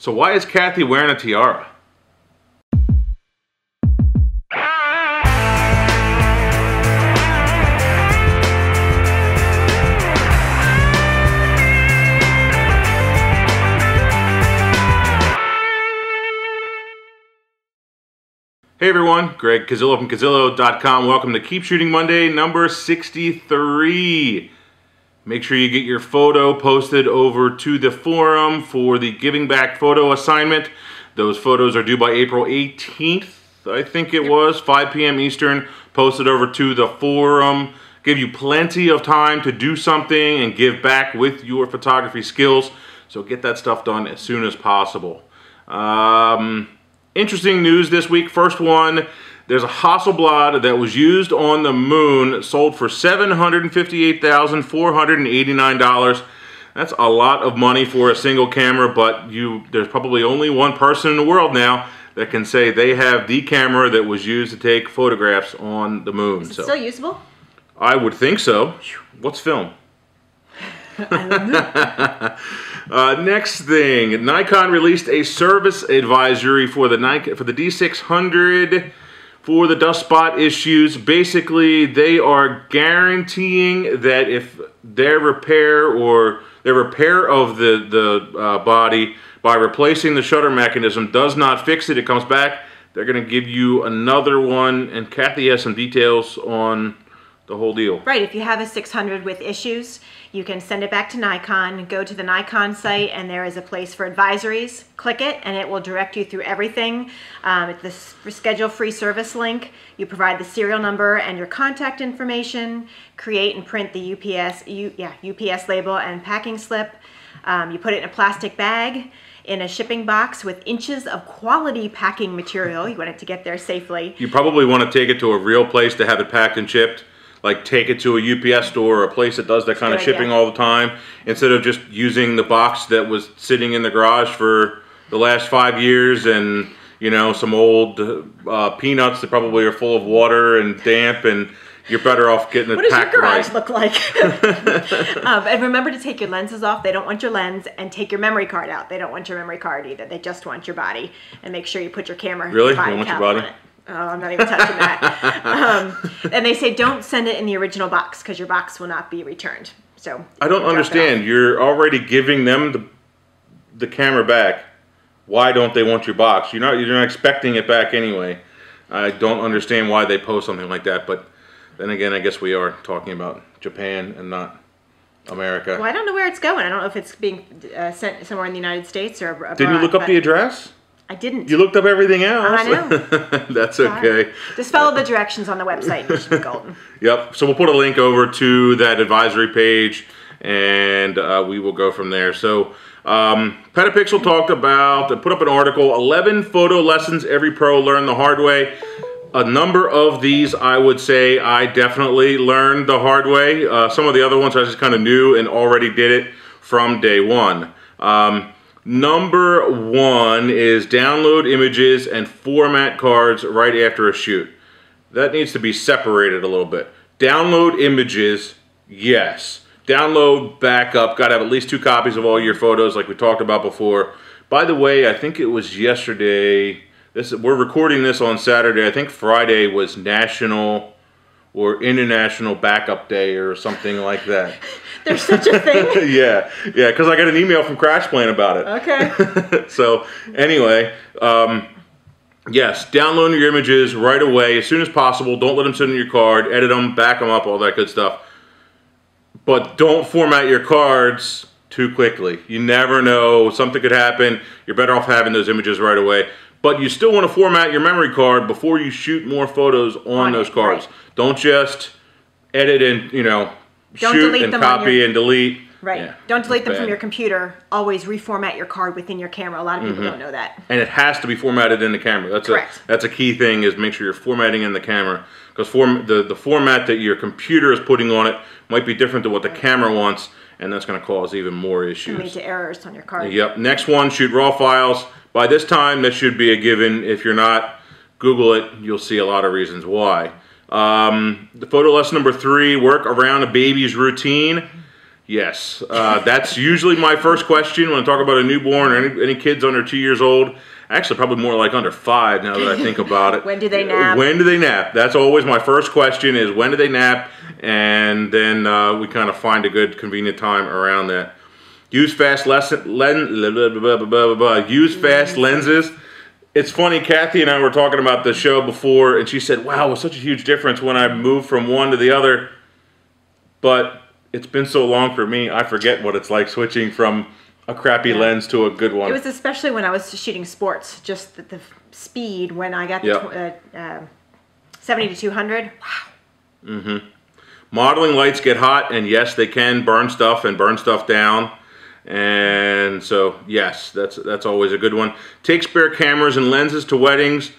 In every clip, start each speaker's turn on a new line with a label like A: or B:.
A: So why is Kathy wearing a tiara? Hey everyone, Greg Cazillo from Cazillo.com. Welcome to Keep Shooting Monday number 63. Make sure you get your photo posted over to the forum for the Giving Back photo assignment. Those photos are due by April 18th, I think it was, 5 p.m. Eastern. Posted over to the forum. Give you plenty of time to do something and give back with your photography skills. So get that stuff done as soon as possible. Interesting news this week. First one, there's a Hasselblad that was used on the moon, sold for $758,489. That's a lot of money for a single camera, but there's probably only one person in the world now that can say they have the camera that was used to take photographs on the moon.
B: Is it still usable?
A: I would think so. What's film?
B: I don't know.
A: Next thing, Nikon released a service advisory for the D600 for the dust spot issues. Basically, they are guaranteeing that if their repair of the body by replacing the shutter mechanism does not fix it, it comes back, they're going to give you another one. And Kathy has some details on the whole deal.
B: Right, if you have a 600 with issues, you can send it back to Nikon, go to the Nikon site, and there is a place for advisories. Click it, and it will direct you through everything. It's the schedule free service link. You provide the serial number and your contact information, create and print the UPS label and packing slip. You put it in a plastic bag in a shipping box with inches of quality packing material. You want it to get there safely.
A: You probably want to take it to a real place to have it packed and shipped. Like take it to a UPS store or a place that does that kind of shipping all the time, instead of just using the box that was sitting in the garage for the last 5 years and, you know, some old peanuts that probably are full of water and damp, and you're better off getting it packed right.
B: What does your garage look like? And remember to take your lenses off. They don't want your lens. And take your memory card out. They don't want your memory card either. They just want your body. And make sure you put your camera.
A: Really? They want your body?
B: Oh, I'm not even touching that. And they say don't send it in the original box because your box will not be returned. So
A: I don't understand. You're already giving them the camera back. Why don't they want your box? You're not expecting it back anyway. I don't understand why they post something like that. But then again, I guess we are talking about Japan and not America.
B: Well, I don't know where it's going. I don't know if it's being sent somewhere in the United States or abroad.
A: Didn't you look up the address?
B: I didn't.
A: You looked up everything else.
B: I know.
A: That's okay.
B: Just follow the directions on the website. You should be golden.
A: Yep. So we'll put a link over to that advisory page, and we will go from there. So Petapixel put up an article, 11 photo lessons every pro learned the hard way. A number of these, I would say, I definitely learned the hard way. Some of the other ones I just kind of knew and already did it from day one. Number one is download images and format cards right after a shoot. That needs to be separated a little bit. Download images, yes. Download backup, got to have at least 2 copies of all your photos like we talked about before. By the way, I think it was yesterday, we're recording this on Saturday, I think Friday was National or International Backup Day or something like that.
B: There's such a thing?
A: yeah, because I got an email from CrashPlan about it.
B: Okay.
A: So, anyway, yes, download your images right away as soon as possible. Don't let them sit in your card. Edit them, back them up, all that good stuff. But don't format your cards too quickly. You never know. Something could happen. You're better off having those images right away. But you still want to format your memory card before you shoot more photos on those cards.
B: Right.
A: Don't just edit and, shoot and copy and delete.
B: Right. Yeah, don't delete them from your computer. Always reformat your card within your camera. A lot of people don't know that.
A: And it has to be formatted in the camera. That's a key thing, is make sure you're formatting in the camera. Because the format that your computer is putting on it might be different to what the camera wants, and that's going to cause even more issues.
B: Lead to errors on your card.
A: Yep. Next one, shoot raw files. By this time, that should be a given. If you're not, Google it. You'll see a lot of reasons why. The photo lesson number 3, work around a baby's routine. Yes, that's usually my first question when I talk about a newborn or any kids under 2 years old. Actually, probably more like under 5 now that I think about it.
B: When do they nap?
A: When do they nap? That's always my first question is when do they nap? And then we kind of find a good convenient time around that. Use fast lenses. It's funny, Kathy and I were talking about the show before, and she said, wow, it was such a huge difference when I moved from one to the other. But it's been so long for me, I forget what it's like switching from a crappy lens to a good one.
B: It was especially when I was shooting sports, just the speed when I got the 70 to 200. Wow.
A: Mm-hmm. Modeling lights get hot, and yes, they can burn stuff and burn stuff down. And so, yes, that's always a good one. Take spare cameras and lenses to weddings.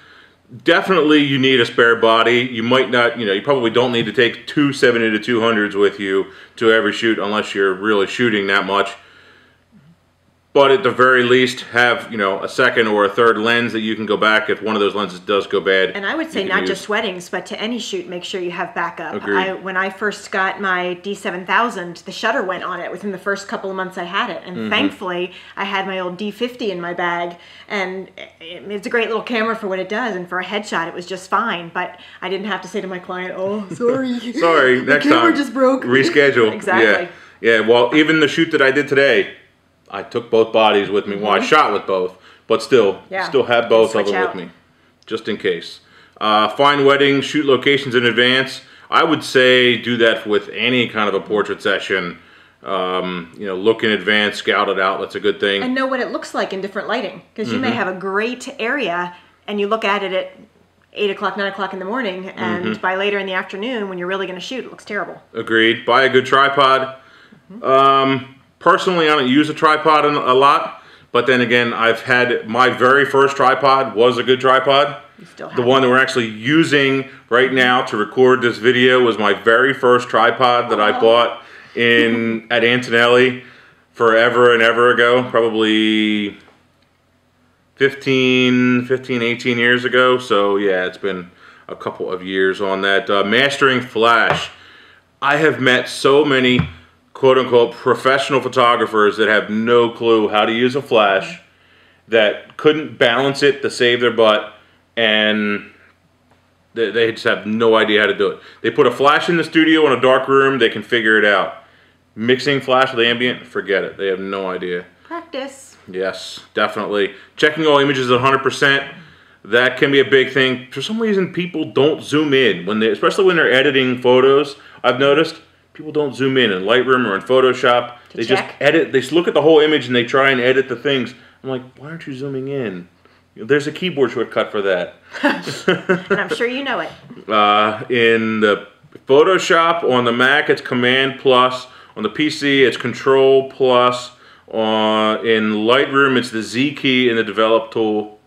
A: Definitely you need a spare body. You might not, you probably don't need to take 2 70 to 200s with you to every shoot unless you're really shooting that much. But at the very least, have a second or a third lens that you can go back if one of those lenses does go bad.
B: And I would say not just weddings, but to any shoot, make sure you have backup.
A: Agreed.
B: When I first got my D7000, the shutter went on it within the first couple of months I had it. And thankfully, I had my old D50 in my bag. And it's a great little camera for what it does. And for a headshot, it was just fine. But I didn't have to say to my client, oh, sorry.
A: Sorry, next time.
B: The camera just broke.
A: Reschedule.
B: Exactly.
A: Yeah, well, even the shoot that I did today, I took both bodies with me. Well, I shot with both, but still have both of them with me, just in case. Find weddings, shoot locations in advance. I would say do that with any kind of a portrait session. Look in advance, scout it out. That's a good thing.
B: And know what it looks like in different lighting, because you may have a great area, and you look at it at 8 o'clock, 9 o'clock in the morning, and by later in the afternoon, when you're really going to shoot, it looks terrible.
A: Agreed. Buy a good tripod. Personally, I don't use a tripod a lot, but then again, I've had my very first tripod was a good tripod.
B: You still have
A: the one that we're actually using right now to record this video was my very first tripod that I bought at Antonelli forever and ever ago, probably 15, 18 years ago. So yeah, it's been a couple of years on that. Mastering flash. I have met so many quote-unquote professional photographers that have no clue how to use a flash, that couldn't balance it to save their butt, and they just have no idea how to do it. They put a flash in the studio in a dark room, they can figure it out. Mixing flash with ambient, forget it. They have no idea.
B: Practice.
A: Yes, definitely. Checking all images at 100%. That can be a big thing. For some reason, people don't zoom in, especially when they're editing photos, I've noticed. People don't zoom in Lightroom or in Photoshop. They just edit. They just look at the whole image and they try and edit the things. I'm like, why aren't you zooming in? There's a keyboard shortcut for that.
B: And I'm sure you know it.
A: In the Photoshop on the Mac, it's Command plus. On the PC, it's Control plus. In Lightroom, it's the Z key in the Develop tool.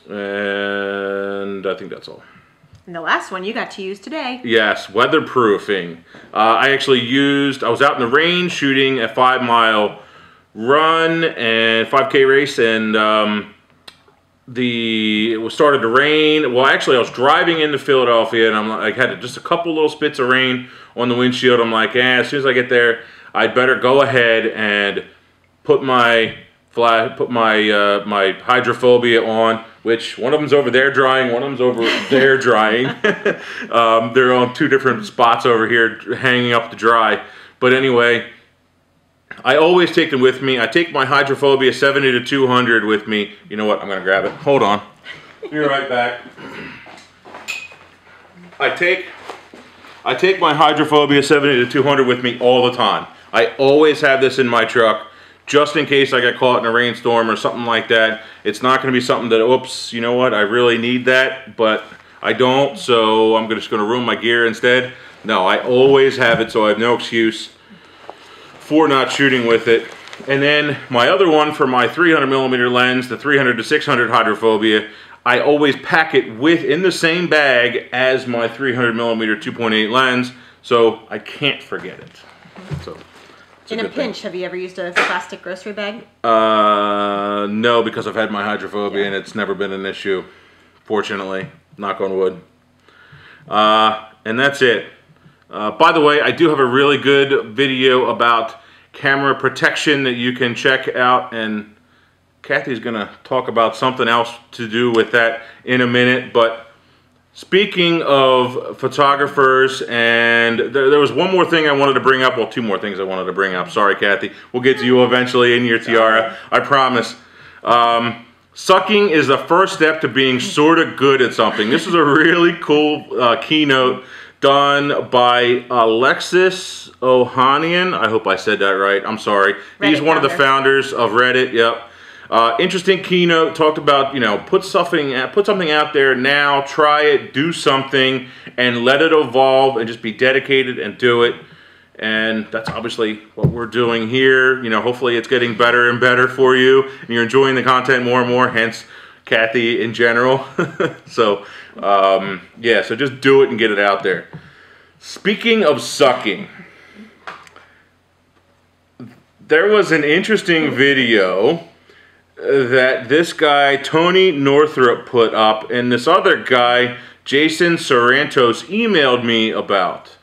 A: And I think that's all.
B: And the last one you got to use today.
A: Yes, weatherproofing. I was out in the rain shooting a 5-mile run and 5K race, and it started to rain. Well, actually, I was driving into Philadelphia, and I had just a couple little spits of rain on the windshield. I'm like, as soon as I get there, I'd better go ahead and put my hydrophobia on, which one of them's over there drying, one of them's over there drying. They're on 2 different spots over here hanging up to dry. But anyway, I always take them with me. I take my hydrophobia 70 to 200 with me. You know what? I'm going to grab it. Hold on. Be right back. I take my hydrophobia 70 to 200 with me all the time. I always have this in my truck, just in case I get caught in a rainstorm or something like that. It's not going to be something that, oops, you know what, I really need that, but I don't, so I'm just going to ruin my gear instead. No, I always have it, so I have no excuse for not shooting with it. And then my other one for my 300mm lens, the 300 to 600 hydrophobia, I always pack it in the same bag as my 300mm 2.8 lens, so I can't forget it. So.
B: In a pinch, have you ever used a plastic grocery bag?
A: No, because I've had my hydrophobia and it's never been an issue, fortunately. Knock on wood. And that's it. By the way, I do have a really good video about camera protection that you can check out, and Kathy's going to talk about something else to do with that in a minute. But speaking of photographers, and there was one more thing I wanted to bring up. Well, two more things I wanted to bring up. Sorry, Kathy. We'll get to you eventually in your tiara. I promise. Sucking is the first step to being sort of good at something. This is a really cool keynote done by Alexis Ohanian. I hope I said that right. I'm sorry. He's one of the founders of Reddit. Yep. Interesting keynote. Talked about, put something out there now, try it, do something, and let it evolve, and just be dedicated and do it. And that's obviously what we're doing here. Hopefully it's getting better and better for you, and you're enjoying the content more and more. Hence, Kathy in general. So, yeah. So just do it and get it out there. Speaking of sucking, there was an interesting video that this guy, Tony Northrup, put up, and this other guy, Jason Sorrentos, emailed me about.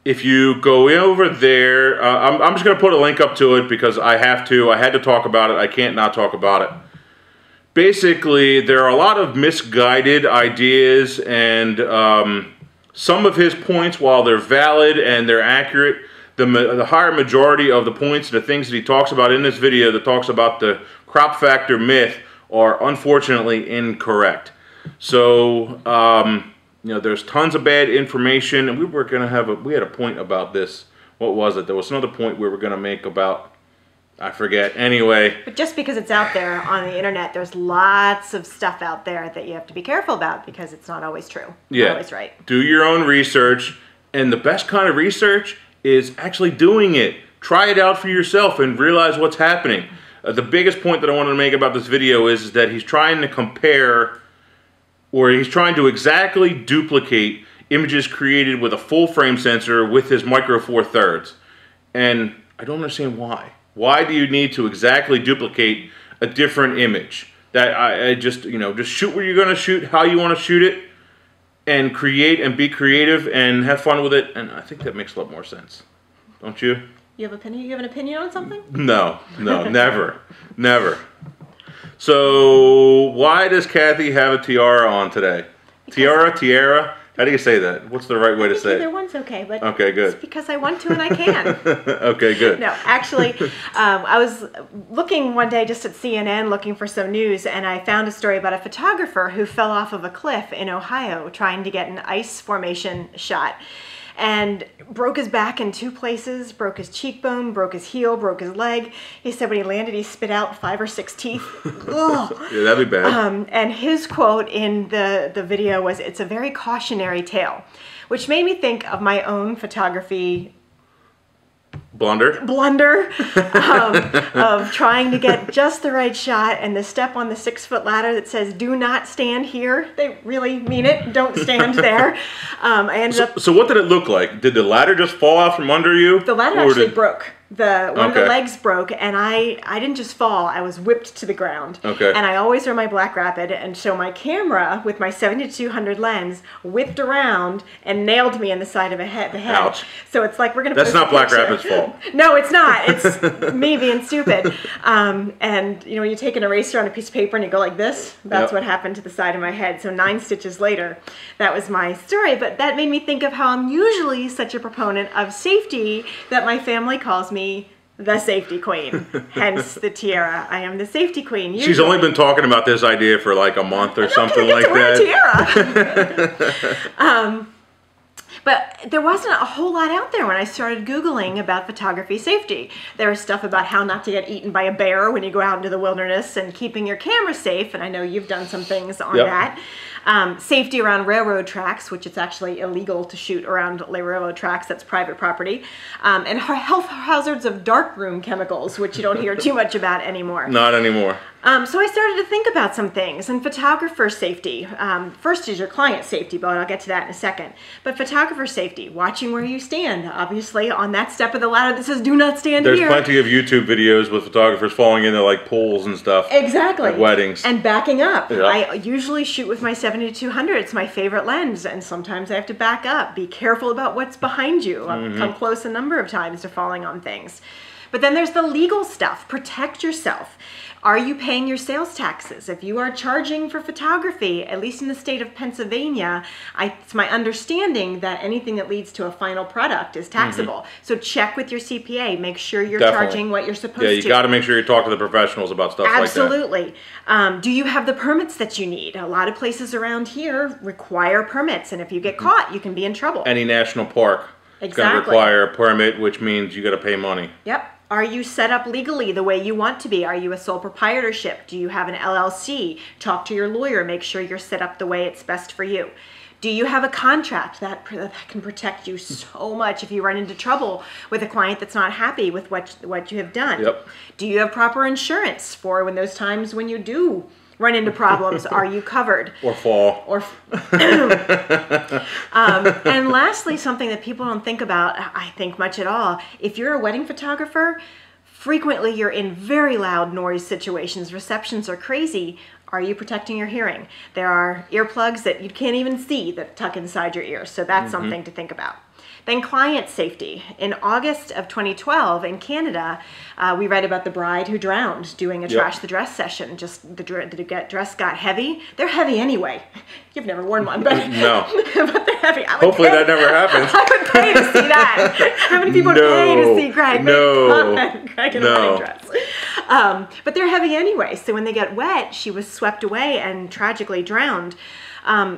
A: If you go over there, I'm just going to put a link up to it because I have to. I had to talk about it. I can't not talk about it. Basically, there are a lot of misguided ideas, and some of his points, while they're valid and they're accurate, the higher majority of the points, the things that he talks about in this video that talks about the crop factor myth are unfortunately incorrect. So, there's tons of bad information, and we had a point about this. What was it? There was another point we were going to make about, I forget. Anyway.
B: But just because it's out there on the internet, there's lots of stuff out there that you have to be careful about because it's not always true.
A: Yeah.
B: Not always right.
A: Do your own research, and the best kind of research is actually doing it. Try it out for yourself and realize what's happening. The biggest point that I wanted to make about this video is that he's trying to compare, or he's trying to exactly duplicate images created with a full frame sensor with his Micro Four Thirds. And I don't understand why. Why do you need to exactly duplicate a different image? That I just shoot where you're going to shoot, how you want to shoot it, and create and be creative and have fun with it, and I think that makes a lot more sense. Don't you?
B: You have an opinion on something?
A: No, never. So, why does Kathy have a tiara on today? Tiara? How do you say that? What's the right way to say it?
B: Either one's okay, but
A: okay, good.
B: It's because I want to and I can.
A: Okay, good.
B: No, actually, I was looking one day just at CNN looking for some news, and I found a story about a photographer who fell off of a cliff in Ohio trying to get an ice formation shot, and broke his back in 2 places, broke his cheekbone, broke his heel, broke his leg. He said when he landed, he spit out 5 or 6 teeth. Ugh.
A: Yeah, that'd be bad.
B: And his quote in the video was, "It's a very cautionary tale," which made me think of my own photography blunder of trying to get just the right shot, and the step on the 6-foot ladder that says "do not stand here." They really mean it. Don't stand there. I ended up.
A: So what did it look like? Did the ladder just fall out from under you?
B: The ladder actually broke. One of the legs broke, and I didn't just fall, I was whipped to the ground.
A: Okay.
B: And I always wear my Black Rapid, and so my camera with my 70-200 lens whipped around and nailed me in the side of the head.
A: Ouch.
B: So it's like we're going to.
A: That's not Black Rapid's fault.
B: No, it's not. It's me being stupid. And when you take an eraser on a piece of paper and you go like this, that's what happened to the side of my head. So 9 stitches later, that was my story. But that made me think of how I'm usually such a proponent of safety that my family calls me the safety queen. Hence the tiara. I am the safety queen. Usually.
A: She's only been talking about this idea for like a month or something like that.
B: Tiara. But there wasn't a whole lot out there when I started Googling about photography safety. There was stuff about how not to get eaten by a bear when you go out into the wilderness and keeping your camera safe, and I know you've done some things on that. Safety around railroad tracks, which it's actually illegal to shoot around railroad tracks, that's private property. And health hazards of darkroom chemicals, which you don't hear too much about anymore.
A: Not anymore.
B: So I started to think about some things, and photographer safety. First is your client safety, but I'll get to that in a second. But photographer safety, watching where you stand, obviously on that step of the ladder that says do not stand here.
A: There's plenty of YouTube videos with photographers falling into like poles and stuff.
B: Exactly.
A: At weddings.
B: And backing up.
A: Yeah.
B: I usually shoot with my 70-200. It's my favorite lens, and sometimes I have to back up. Be careful about what's behind you. I've come close a number of times to falling on things. But then there's the legal stuff. Protect yourself. Are you paying your sales taxes? If you are charging for photography, at least in the state of Pennsylvania, it's my understanding that anything that leads to a final product is taxable. So check with your CPA. Make sure you're charging what you're supposed to.
A: Yeah, you got to make sure you talk to the professionals about stuff like that.
B: Absolutely. Do you have the permits that you need? A lot of places around here require permits, and if you get caught, you can be in trouble.
A: Any national park is going to require a permit, which means you got to pay money.
B: Yep. Are you set up legally the way you want to be? Are you a sole proprietorship? Do you have an LLC? Talk to your lawyer. Make sure you're set up the way it's best for you. Do you have a contract that can protect you so much if you run into trouble with a client that's not happy with what you have done?
A: Yep.
B: Do you have proper insurance for when those times when you do run into problems? Are you covered?
A: Or fall.
B: Or and lastly, something that people don't think about, I think, much at all. If you're a wedding photographer, frequently you're in very loud noise situations. Receptions are crazy. Are you protecting your hearing? There are earplugs that you can't even see that tuck inside your ears. So that's something to think about. Then client safety. In August of 2012 in Canada, we read about the bride who drowned doing a trash the dress session. Just the dress got heavy. They're heavy anyway. You've never worn one, but
A: no.
B: But they're heavy.
A: Hopefully that never happens.
B: I would pay to see that. How many people would pay to see Greg? Greg in a wedding dress. But they're heavy anyway. So when they get wet, she was swept away and tragically drowned.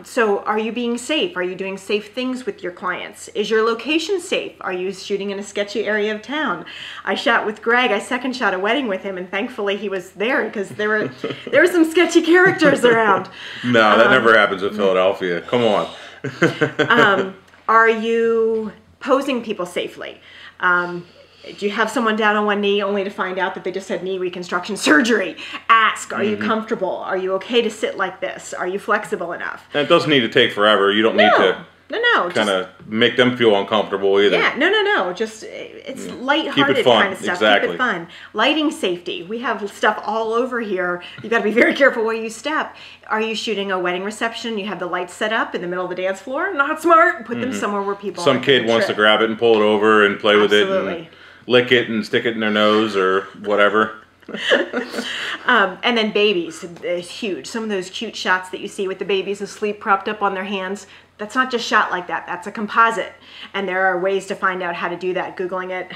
B: So are you being safe? Are you doing safe things with your clients? Is your location safe? Are you shooting in a sketchy area of town? I shot with Greg. I second shot a wedding with him, and thankfully he was there because there were some sketchy characters around.
A: No, that never happens in Philadelphia. Come on.
B: Are you posing people safely? Do you have someone down on one knee only to find out that they just had knee reconstruction surgery? Ask, are you comfortable? Are you okay to sit like this? Are you flexible enough?
A: And it doesn't need to take forever. You don't need to kind of make them feel uncomfortable either.
B: Yeah, no. Just, it's lighthearted kind of stuff.
A: Exactly.
B: Keep it fun. Lighting safety. We have stuff all over here. You got to be very careful where you step. Are you shooting a wedding reception? You have the lights set up in the middle of the dance floor? Not smart. Put them somewhere where people
A: Some kid wants to grab it and pull it over and play with it. And lick it and stick it in their nose or whatever.
B: And then babies, it's huge. Some of those cute shots that you see with the babies asleep propped up on their hands, that's not just shot like that. That's a composite. And there are ways to find out how to do that. Googling it.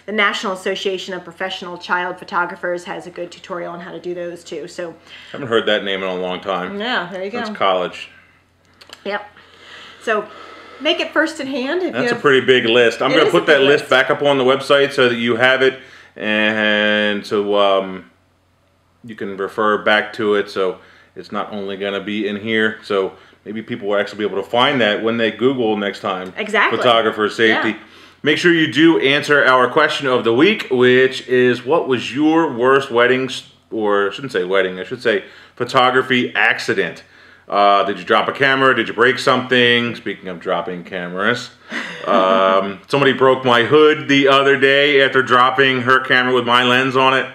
B: The National Association of Professional Child Photographers has a good tutorial on how to do those too. So
A: I haven't heard that name in a long time.
B: Yeah, there you go.
A: Since college.
B: Yep. So make it first in hand.
A: That's a pretty big list. I'm going to put that list back up on the website so that you have it, and so you can refer back to it. So it's not only going to be in here. So maybe people will actually be able to find that when they Google next time.
B: Exactly.
A: Photographer safety.
B: Yeah.
A: Make sure you do answer our question of the week, which is, what was your worst wedding, or I shouldn't say wedding, I should say photography accident? Did you drop a camera? Did you break something? Speaking of dropping cameras, somebody broke my hood the other day after dropping her camera with my lens on it.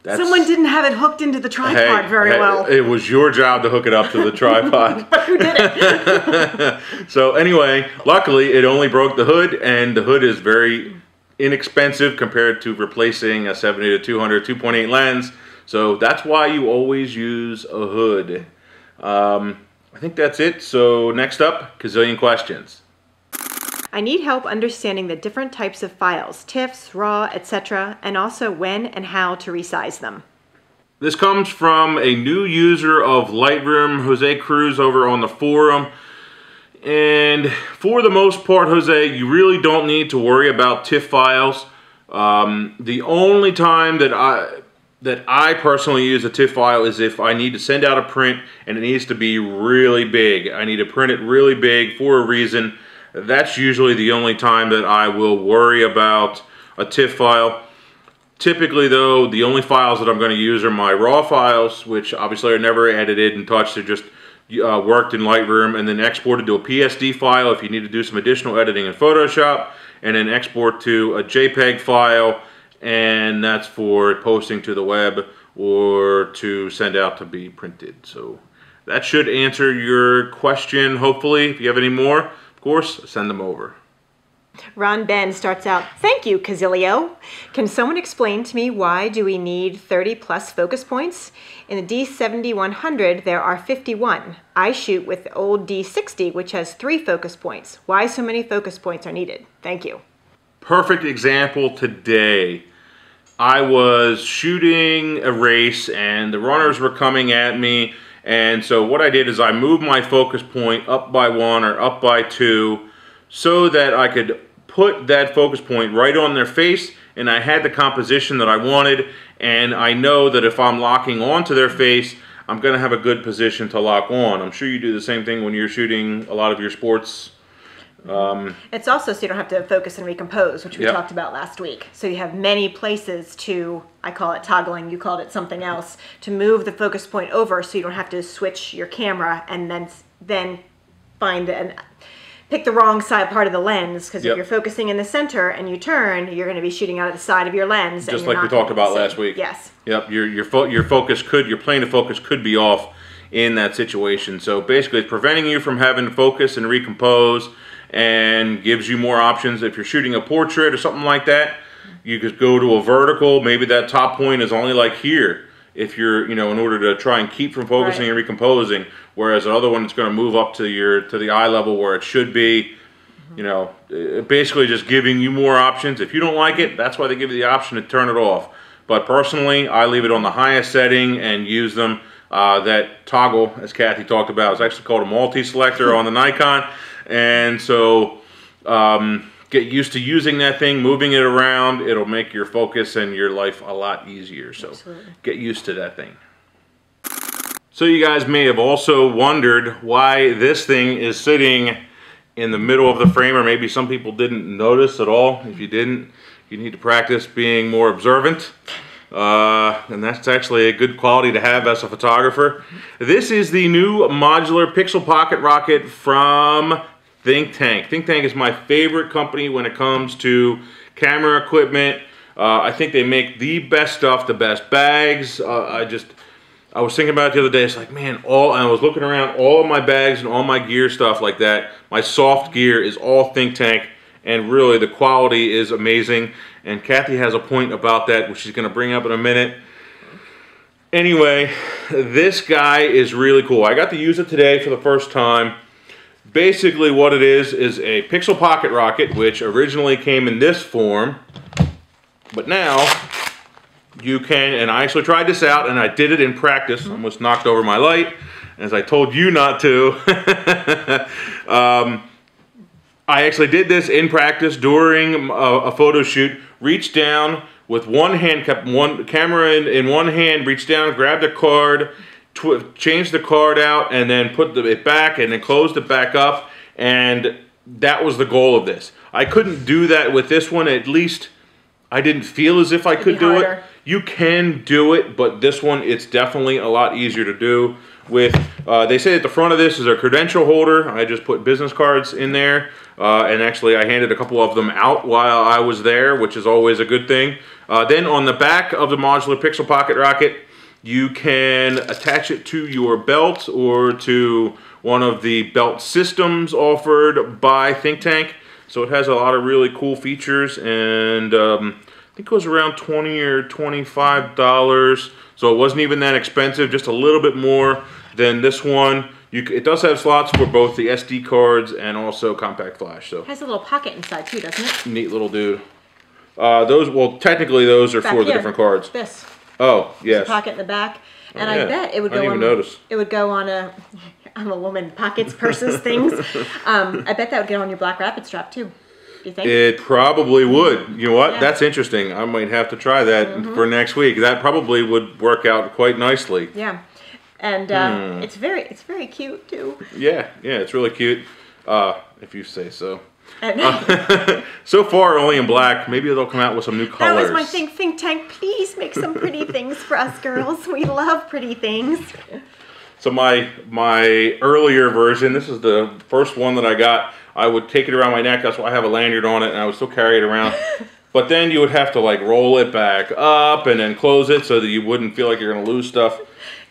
B: Someone didn't have it hooked into the tripod very well.
A: It was your job to hook it up to the tripod.
B: But who did it?
A: So anyway, luckily it only broke the hood, and the hood is very inexpensive compared to replacing a 70-200 2.8 lens. So that's why you always use a hood. I think that's it. So next up, Cazillion questions.
B: I need help understanding the different types of files, TIFFs, RAW, etc., and also when and how to resize them.
A: This comes from a new user of Lightroom, Jose Cruz, over on the forum. And for the most part, Jose, you really don't need to worry about TIFF files. The only time that I personally use a TIFF file is if I need to send out a print and it needs to be really big. I need to print it really big for a reason. That's usually the only time that I will worry about a TIFF file. Typically though, the only files that I'm going to use are my raw files, which obviously are never edited and touched. They're just worked in Lightroom and then exported to a PSD file if you need to do some additional editing in Photoshop, and then export to a JPEG file, and that's for posting to the web or to send out to be printed. So that should answer your question, hopefully. If you have any more, of course, send them over.
B: Ron Ben starts out, thank you, Cazillo. Can someone explain to me why do we need 30 plus focus points? In the D7100, there are 51. I shoot with the old D60, which has 3 focus points. Why so many focus points are needed? Thank you.
A: Perfect example today. I was shooting a race and the runners were coming at me, and so what I did is I moved my focus point up by 1 or up by 2 so that I could put that focus point right on their face, and I had the composition that I wanted, and I know that if I'm locking onto their face, I'm going to have a good position to lock on. I'm sure you do the same thing when you're shooting a lot of your sports.
B: It's also so you don't have to focus and recompose, which we
A: Yep.
B: talked about last week. So you have many places to, I call it toggling, you called it something else, to move the focus point over so you don't have to switch your camera and then find and pick the wrong side part of the lens, because
A: Yep.
B: if you're focusing in the center and you turn, you're going to be shooting out of the side of your lens.
A: Just like we talked about last week.
B: Yes.
A: Yep, your focus could, your plane of focus could be off in that situation. So basically it's preventing you from having to focus and recompose, and gives you more options. If you're shooting a portrait or something like that, you could go to a vertical. Maybe that top point is only like here, if you're, in order to try and keep from focusing and recomposing, whereas the other one is going to move up to the eye level where it should be. Basically just giving you more options. If you don't like it, that's why they give you the option to turn it off. But personally, I leave it on the highest setting and use them. That toggle, as Kathy talked about, is actually called a multi-selector on the Nikon. And so get used to using that thing, moving it around. It'll make your focus and your life a lot easier. So
B: Absolutely.
A: Get used to that thing. So you guys may have also wondered why this thing is sitting in the middle of the frame, or maybe some people didn't notice at all. If you didn't, you need to practice being more observant. And that's actually a good quality to have as a photographer. This is the new modular pixel pocket rocket from Think Tank. Think Tank is my favorite company when it comes to camera equipment. I think they make the best stuff, the best bags. I was thinking about it the other day. It's like, man, I was looking around, all of my bags and all my gear stuff like that. My soft gear is all Think Tank, and really the quality is amazing. And Kathy has a point about that, which she's going to bring up in a minute. Anyway, this guy is really cool. I got to use it today for the first time. Basically what it is a pixel pocket rocket, which originally came in this form, but now you can, and I actually tried this out and I did it in practice, almost knocked over my light, as I told you not to. I actually did this in practice during a photo shoot. Reached down with one hand, kept one camera in one hand, reached down, grabbed a card, changed the card out, and then put it back, and then closed it back up, and that was the goal of this. I couldn't do that with this one. At least I didn't feel as if I could do it. You can do it, but this one, it's definitely a lot easier to do. With they say at the front of this is a credential holder. I just put business cards in there, and actually I handed a couple of them out while I was there, which is always a good thing. Then on the back of the modular pixel pocket rocket, you can attach it to your belt or to one of the belt systems offered by Think Tank. So it has a lot of really cool features, and I think it was around $20 or $25. So it wasn't even that expensive, just a little bit more than this one. It does have slots for both the SD cards and also compact flash. So
B: It has a little pocket inside too, doesn't it?
A: neat little dude. Well, technically those are for the different cards.
B: This.
A: Oh, yes.
B: There's a pocket in the back, and
A: yeah.
B: I bet it would
A: I
B: go
A: didn't
B: on.
A: even notice.
B: It would go on a. I'm a woman. Pockets, purses, things. I bet that would get on your black rapid strap too. Do you think?
A: It probably would. You know what?
B: Yeah.
A: That's interesting. I might have to try that for next week. That probably would work out quite nicely.
B: Yeah, and it's very cute too.
A: Yeah, it's really cute. If you say so. So far, only in black. Maybe they'll come out with some new colors.
B: That was my thing. Think tank, please make some pretty things for us girls. We love pretty things.
A: So my earlier version, this is the first one that I got. I would take it around my neck. That's why I have a lanyard on it, and I would still carry it around. But then you would have to like roll it back up and then close it so that you wouldn't feel like you're going to lose stuff.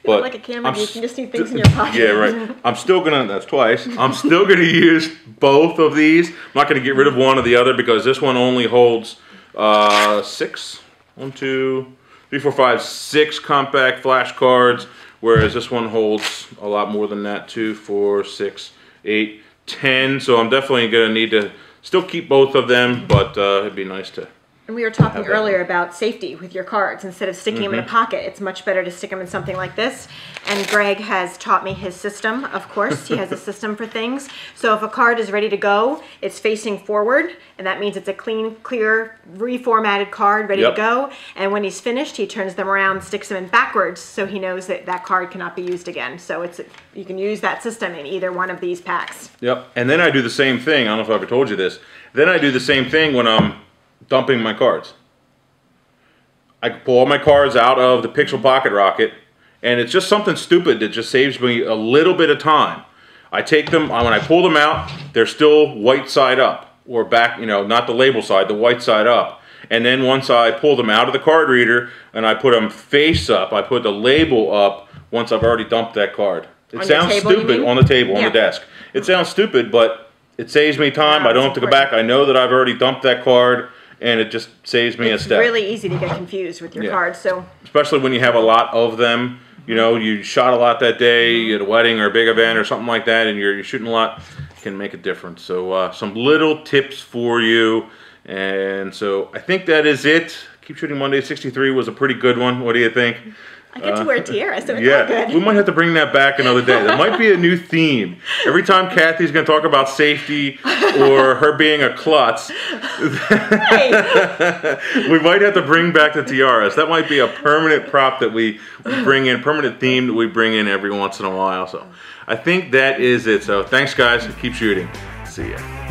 B: But like a camera, you can just do things in your pocket.
A: Yeah, right. I'm still gonna, that's twice. I'm still gonna use both of these. I'm not gonna get rid of one or the other because this one only holds 6, 1, 2, 3, 4, 5, 6 compact flash cards, whereas this one holds a lot more than that, 2, 4, 6, 8, 10. So I'm definitely gonna need to still keep both of them, but it'd be nice to.
B: And we were talking earlier about safety with your cards. Instead of sticking them in a pocket, it's much better to stick them in something like this. And Greg has taught me his system, of course. He has a system for things. So if a card is ready to go, it's facing forward, and that means it's a clean, clear, reformatted card ready to go. And when he's finished, he turns them around, sticks them in backwards, so he knows that that card cannot be used again. So you can use that system in either one of these packs.
A: Yep. And then I do the same thing. I don't know if I ever told you this. Then I do the same thing when I'm dumping my cards. I pull all my cards out of the Pixel Pocket Rocket, and it's just something stupid that just saves me a little bit of time. I take them, when I pull them out, they're still white side up, or back, you know, not the label side, the white side up. And then once I pull them out of the card reader and I put them face up, I put the label up once I've already dumped that card. It sounds stupid on the table, on the desk. It sounds stupid, but it saves me time. I don't have to go back. I know that I've already dumped that card, and it just saves me a step.
B: It's really easy to get confused with your cards. So
A: especially when you have a lot of them. You know, you shot a lot that day at a wedding or a big event or something like that, and you're shooting a lot, it can make a difference. So some little tips for you. And so I think that is it. Keep Shooting Monday 63 was a pretty good one. What do you think?
B: I get to wear a tiara, so it's all good.
A: We might have to bring that back another day. That might be a new theme. Every time Kathy's going to talk about safety or her being a klutz, we might have to bring back the tiaras. That might be a permanent prop that we bring in, permanent theme that we bring in every once in a while. So I think that is it. So thanks, guys. Keep shooting. See ya.